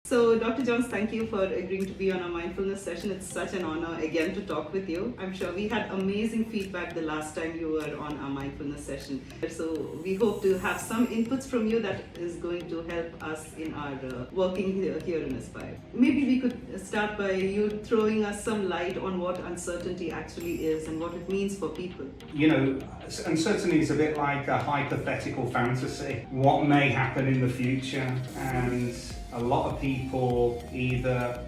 So, Dr. Jones, thank you for agreeing to be on our mindfulness session. It's such an honor again to talk with you. I'm sure we had amazing feedback the last time you were on our mindfulness session. So, we hope to have some inputs from you that is going to help us in our working here in Aspire. Maybe we could start by you throwing us some light on what uncertainty actually is and what it means for people. You know, uncertainty is a bit like a hypothetical fantasy. What may happen in the future, and a lot of people either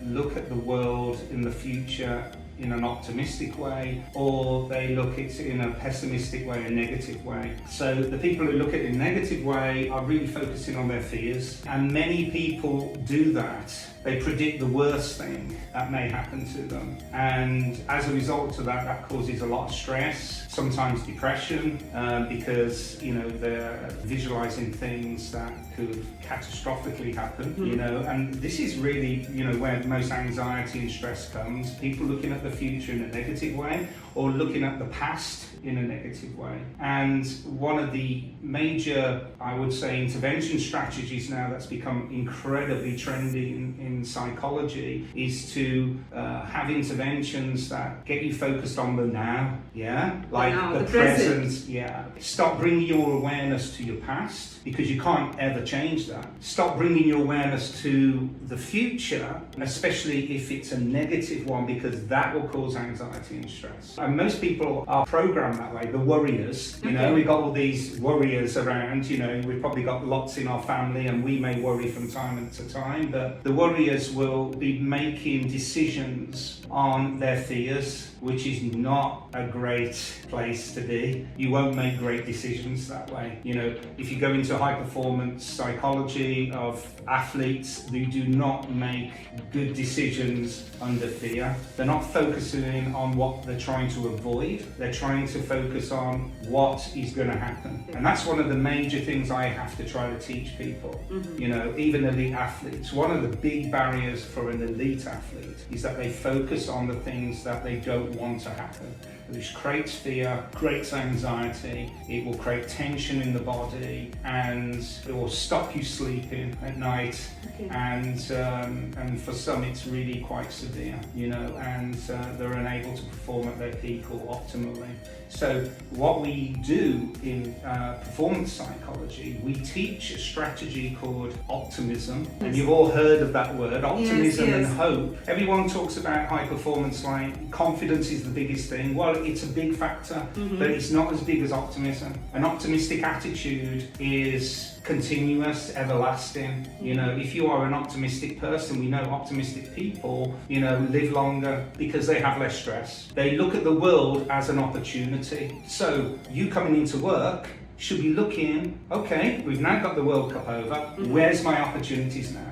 look at the world in the future in an optimistic way, or they look at it in a pessimistic way, a negative way. So the people who look at it in a negative way are really focusing on their fears, and many people do that. They predict the worst thing that may happen to them, and as a result of that, that causes a lot of stress, sometimes depression, because they're visualizing things that could catastrophically happen. And this is really where most anxiety and stress comes. People looking at the future in a negative way, or looking at the past in a negative way. And one of the major, I would say, intervention strategies now that's become incredibly trendy in psychology is to have interventions that get you focused on the now, like the present. Stop bringing your awareness to your past, because you can't ever change that. Stop bringing your awareness to the future, especially if it's a negative one, because that will cause anxiety and stress. And most people are programmed that way, the worriers. We've got all these worriers around, we've probably got lots in our family, and we may worry from time to time, but the worriers will be making decisions on their fears, which is not a great place to be. You won't make great decisions that way. If you go into high performance psychology of athletes, they do not make good decisions under fear. They're not focusing on what they're trying to avoid. They're trying to focus on what is going to happen. And that's one of the major things I have to try to teach people. Even elite athletes, one of the big barriers for an elite athlete is that they focus on the things that they don't want to happen, which creates fear, creates anxiety, it will create tension in the body, and it will stop you sleeping at night. And for some it's really quite severe, and they're unable to perform at their peak or optimally. So what we do in performance psychology, we teach a strategy called optimism, and you've all heard of that word, optimism. And hope. Everyone talks about high performance like confidence is the biggest thing. Well, it's a big factor, but it's not as big as optimism. An optimistic attitude is continuous, everlasting. If you are an optimistic person, we know optimistic people, live longer because they have less stress. They look at the world as an opportunity. So you coming into work should be looking, okay, we've now got the World Cup over, where's my opportunities now?